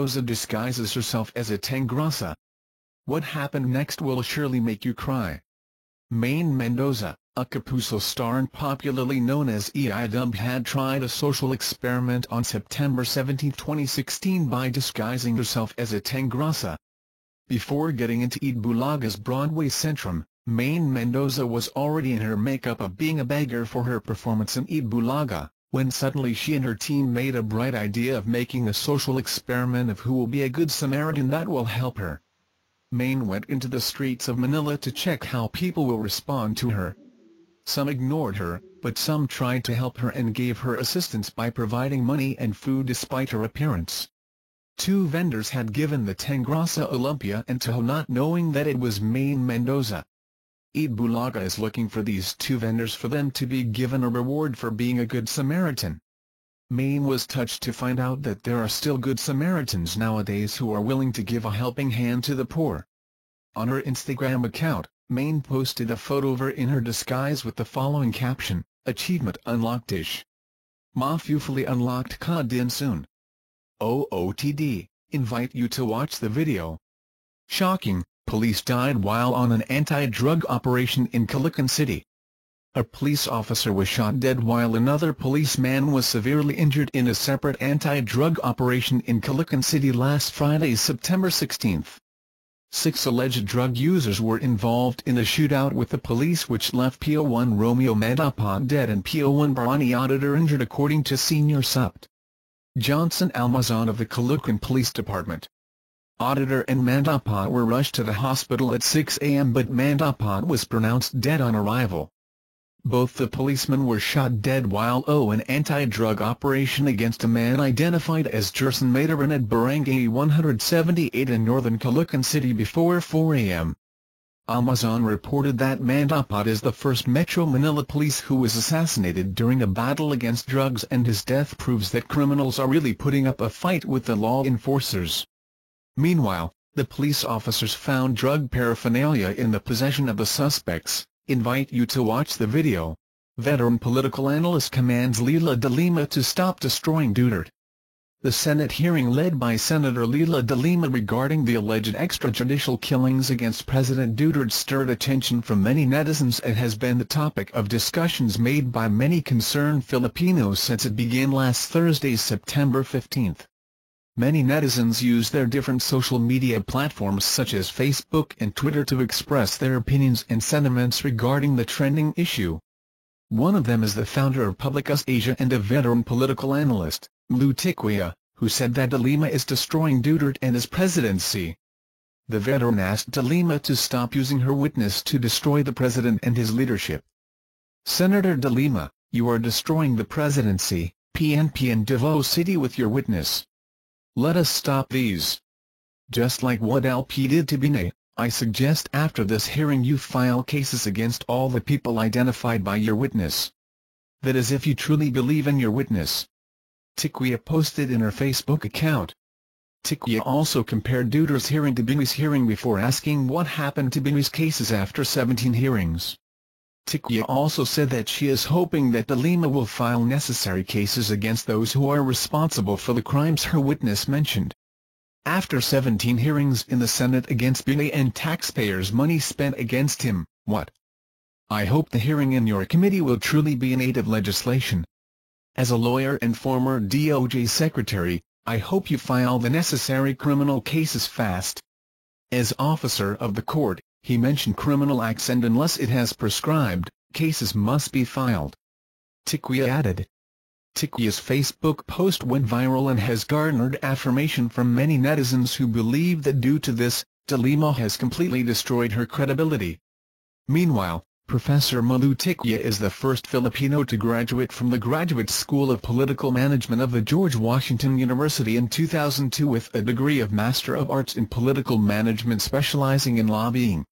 Mendoza disguises herself as a tigresa. What happened next will surely make you cry. Maine Mendoza, a Kapuso star and popularly known as EI-Dub, had tried a social experiment on September 17, 2016 by disguising herself as a tigresa. Before getting into Eid Bulaga's Broadway Centrum, Maine Mendoza was already in her makeup of being a beggar for her performance in Eid Bulaga, when suddenly she and her team made a bright idea of making a social experiment of who will be a good Samaritan that will help her. Maine went into the streets of Manila to check how people will respond to her. Some ignored her, but some tried to help her and gave her assistance by providing money and food despite her appearance. 2 vendors had given the tigresa Olympia and Tahoe, not knowing that it was Maine Mendoza. Eid Bulaga is looking for these 2 vendors for them to be given a reward for being a good Samaritan. Maine was touched to find out that there are still good Samaritans nowadays who are willing to give a helping hand to the poor. On her Instagram account, Maine posted a photo of her in her disguise with the following caption: "Achievement unlocked-ish. Fully unlocked ka din soon. OOTD, invite you to watch the video." Shocking, police died while on an anti-drug operation in Caloocan City. A police officer was shot dead while another policeman was severely injured in a separate anti-drug operation in Caloocan City last Friday, September 16. 6 alleged drug users were involved in a shootout with the police which left PO1 Romeo Mandapot dead and PO1 Barani Auditor injured, according to Senior Supt. Johnson Almazan of the Caloocan Police Department. Auditor and Mandapot were rushed to the hospital at 6 a.m. but Mandapot was pronounced dead on arrival. Both the policemen were shot dead while an anti-drug operation against a man identified as Jerson Mataran at Barangay 178 in northern Caloocan City before 4 a.m. Almazan reported that Mandapot is the first Metro Manila police who was assassinated during a battle against drugs, and his death proves that criminals are really putting up a fight with the law enforcers. Meanwhile, the police officers found drug paraphernalia in the possession of the suspects. Invite you to watch the video. Veteran political analyst commands Leila de Lima to stop destroying Duterte. The Senate hearing led by Senator Leila de Lima regarding the alleged extrajudicial killings against President Duterte stirred attention from many netizens and has been the topic of discussions made by many concerned Filipinos since it began last Thursday, September 15. Many netizens use their different social media platforms such as Facebook and Twitter to express their opinions and sentiments regarding the trending issue. One of them is the founder of Publicus Asia and a veteran political analyst, Lou Tiquia, who said that de Lima is destroying Duterte and his presidency. The veteran asked de Lima to stop using her witness to destroy the president and his leadership. Senator de Lima, you are destroying the presidency, PNP and Davao City with your witness. Let us stop these. Just like what LP did to Binay, I suggest after this hearing you file cases against all the people identified by your witness. That is if you truly believe in your witness. Tiquia posted in her Facebook account. Tiquia also compared Duterte's hearing to Binay's hearing before asking what happened to Binay's cases after 17 hearings. Tiquia also said that she is hoping that de Lima will file necessary cases against those who are responsible for the crimes her witness mentioned. After 17 hearings in the Senate against Binay and taxpayers' money spent against him, what? I hope the hearing in your committee will truly be an aid of legislation. As a lawyer and former DOJ secretary, I hope you file the necessary criminal cases fast. As officer of the court, he mentioned criminal acts, and unless it has prescribed, cases must be filed. Tiquia added. Tiquia's Facebook post went viral and has garnered affirmation from many netizens who believe that due to this, de Lima has completely destroyed her credibility. Meanwhile, Professor Malu Tiquia is the first Filipino to graduate from the Graduate School of Political Management of the George Washington University in 2002 with a degree of Master of Arts in Political Management specializing in lobbying.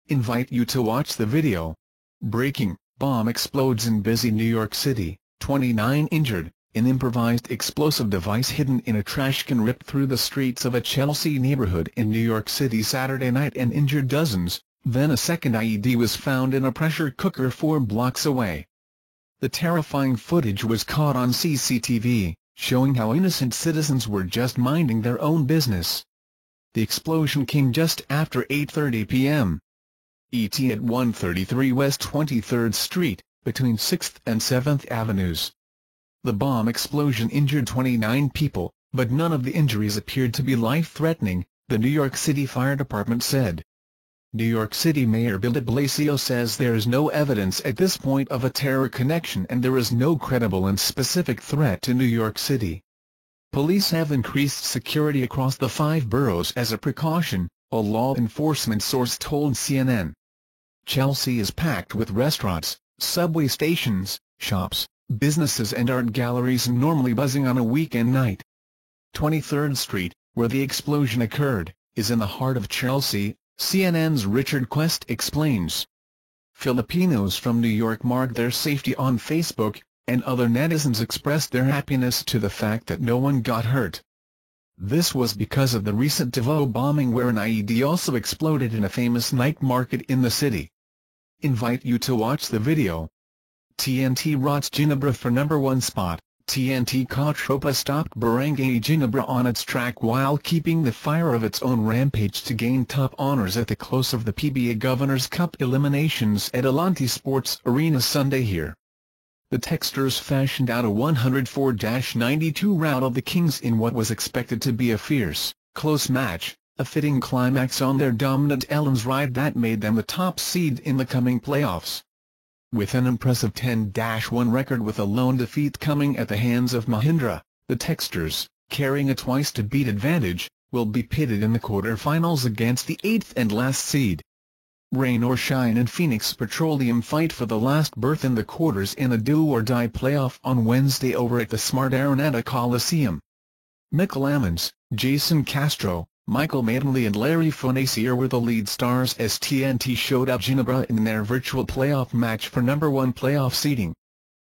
Invite you to watch the video. Breaking: bomb explodes in busy New York City, 29 injured, an improvised explosive device hidden in a trash can ripped through the streets of a Chelsea neighborhood in New York City Saturday night and injured dozens. Then a second IED was found in a pressure cooker 4 blocks away. The terrifying footage was caught on CCTV, showing how innocent citizens were just minding their own business. The explosion came just after 8:30 p.m. ET at 133 West 23rd Street, between 6th and 7th Avenues. The bomb explosion injured 29 people, but none of the injuries appeared to be life-threatening, the New York City Fire Department said. New York City Mayor Bill de Blasio says there is no evidence at this point of a terror connection and there is no credible and specific threat to New York City. Police have increased security across the 5 boroughs as a precaution, a law enforcement source told CNN. Chelsea is packed with restaurants, subway stations, shops, businesses and art galleries normally buzzing on a weekend night. 23rd Street, where the explosion occurred, is in the heart of Chelsea, CNN's Richard Quest explains. Filipinos from New York marked their safety on Facebook, and other netizens expressed their happiness to the fact that no one got hurt. This was because of the recent Davao bombing where an IED also exploded in a famous night market in the city. Invite you to watch the video. TNT rots Ginebra for #1 spot. TNT caught Tropa stopped Barangay Ginebra on its track while keeping the fire of its own rampage to gain top honors at the close of the PBA Governor's Cup eliminations at Alante Sports Arena Sunday here. The Texters fashioned out a 104-92 rout of the Kings in what was expected to be a fierce, close match, a fitting climax on their dominant Ellen's ride that made them the top seed in the coming playoffs. With an impressive 10-1 record with a lone defeat coming at the hands of Mahindra, the Texters, carrying a twice-to-beat advantage, will be pitted in the quarter-finals against the 8th and last seed. Rain or shine and Phoenix Petroleum fight for the last berth in the quarters in a do-or-die playoff on Wednesday over at the Smart Araneta Coliseum. Michael Ammons, Jason Castro, Michael Maidenly and Larry Fonacier were the lead stars as TNT showed up Ginebra in their virtual playoff match for #1 playoff seeding.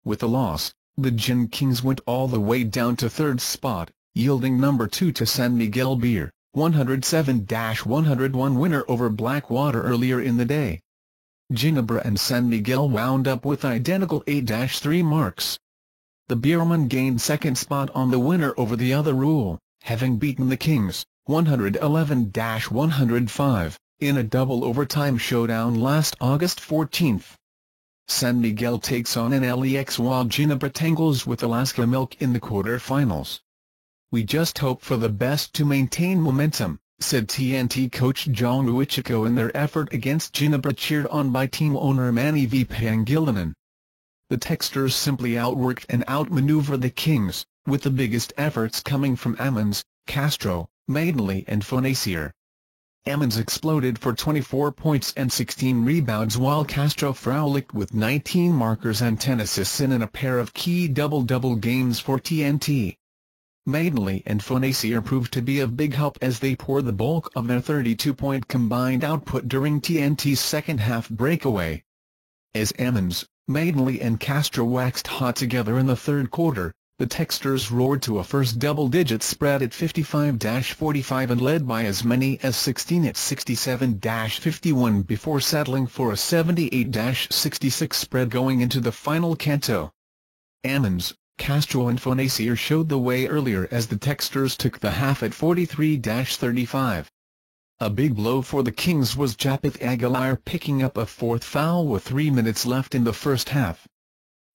With the loss, the Gin Kings went all the way down to 3rd spot, yielding #2 to San Miguel Beer, 107-101 winner over Blackwater earlier in the day. Ginebra and San Miguel wound up with identical 8-3 marks. The Beermen gained 2nd spot on the winner over the other rule, having beaten the Kings, 111-105, in a double overtime showdown last August 14. San Miguel takes on an LEX while Ginebra tangles with Alaska Milk in the quarter-finals. "We just hope for the best to maintain momentum," said TNT coach John Ruichico in their effort against Ginebra, cheered on by team owner Manny V. Pangilinan. The Texters simply outworked and outmaneuvered the Kings, with the biggest efforts coming from Ammons, Castro, Maidenly and Fonacier. Ammons exploded for 24 points and 16 rebounds while Castro frolicked with 19 markers and 10 assists in a pair of key double-double games for TNT. Maidenly and Fonacier proved to be of big help as they poured the bulk of their 32-point combined output during TNT's second-half breakaway. As Ammons, Maidenly and Castro waxed hot together in the third quarter, the Texters roared to a first double-digit spread at 55-45 and led by as many as 16 at 67-51 before settling for a 78-66 spread going into the final canto. Ammons, Castro and Fonacier showed the way earlier as the Texters took the half at 43-35. A big blow for the Kings was Japeth Aguilar picking up a 4th foul with 3 minutes left in the first half.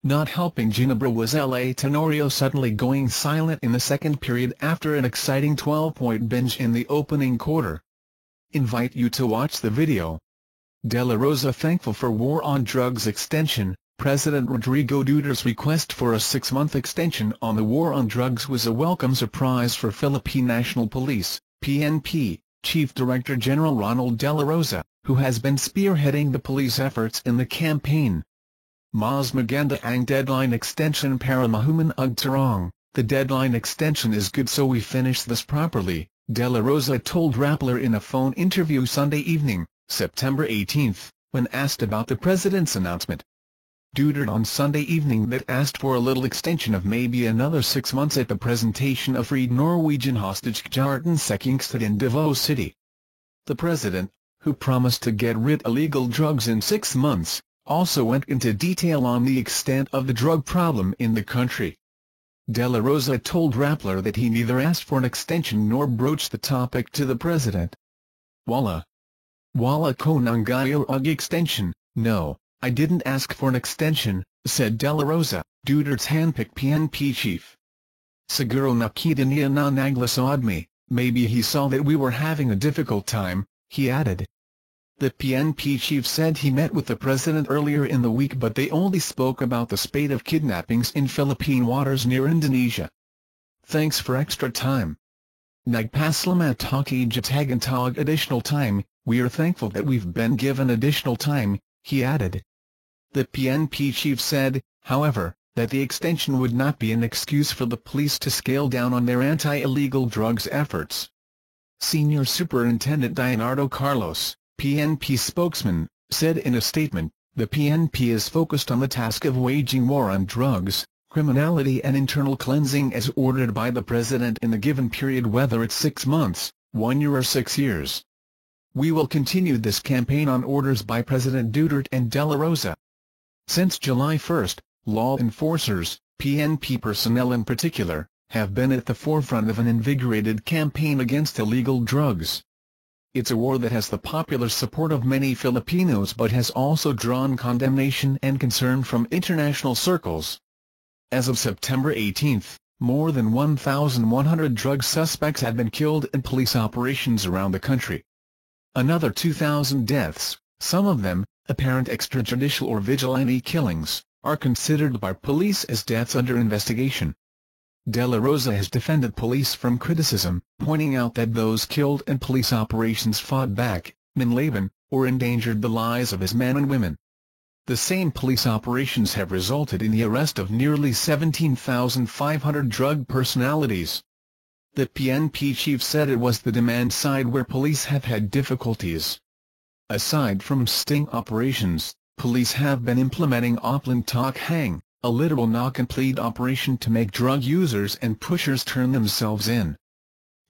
Not helping Ginebra was L.A. Tenorio suddenly going silent in the second period after an exciting 12-point binge in the opening quarter. Invite you to watch the video. De La Rosa thankful for war on drugs extension. President Rodrigo Duterte's request for a 6-month extension on the war on drugs was a welcome surprise for Philippine National Police, PNP, Chief Director General Ronald De La Rosa, who has been spearheading the police efforts in the campaign. Mas maganda ang deadline extension para mahuman ug tarong. The deadline extension is good so we finish this properly, De La Rosa told Rappler in a phone interview Sunday evening, September 18, when asked about the president's announcement. Duterte on Sunday evening that asked for a little extension of maybe another 6 months at the presentation of freed Norwegian hostage Kjartan Sekkingstad in Davao City. The president, who promised to get rid of illegal drugs in 6 months, also went into detail on the extent of the drug problem in the country. De La Rosa told Rappler that he neither asked for an extension nor broached the topic to the president. Wala ko nangayo og extension, no, I didn't ask for an extension, said De La Rosa, Duterte's handpicked PNP chief. Siguro nakita niya na naglasod me, maybe he saw that we were having a difficult time, he added. The PNP chief said he met with the president earlier in the week, but they only spoke about the spate of kidnappings in Philippine waters near Indonesia. Thanks for extra time. Nagpasalamat taki jatagantawag additional time, we are thankful that we've been given additional time, he added. The PNP chief said, however, that the extension would not be an excuse for the police to scale down on their anti-illegal drugs efforts. Senior Superintendent Leonardo Carlos, PNP spokesman, said in a statement, the PNP is focused on the task of waging war on drugs, criminality and internal cleansing as ordered by the president in the given period, whether it's 6 months, 1 year or 6 years. We will continue this campaign on orders by President Duterte and De La Rosa. Since July 1, law enforcers, PNP personnel in particular, have been at the forefront of an invigorated campaign against illegal drugs. It's a war that has the popular support of many Filipinos but has also drawn condemnation and concern from international circles. As of September 18, more than 1,100 drug suspects had been killed in police operations around the country. Another 2,000 deaths, some of them, apparent extrajudicial or vigilante killings, are considered by police as deaths under investigation. De La Rosa has defended police from criticism, pointing out that those killed in police operations fought back, manlaban, or endangered the lives of his men and women. The same police operations have resulted in the arrest of nearly 17,500 drug personalities. The PNP chief said it was the demand side where police have had difficulties. Aside from sting operations, police have been implementing Oplan Tok Hang, a literal knock-and-plead operation to make drug users and pushers turn themselves in.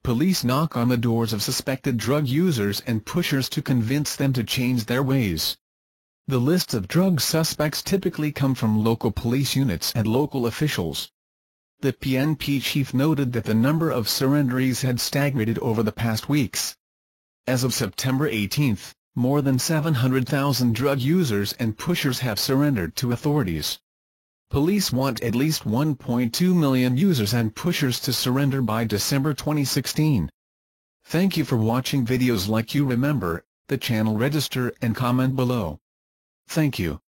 Police knock on the doors of suspected drug users and pushers to convince them to change their ways. The lists of drug suspects typically come from local police units and local officials. The PNP chief noted that the number of surrenderies had stagnated over the past weeks. As of September 18, more than 700,000 drug users and pushers have surrendered to authorities. Police want at least 1.2 million users and pushers to surrender by December 2016. Thank you for watching videos like you. Remember, the channel, register and comment below. Thank you.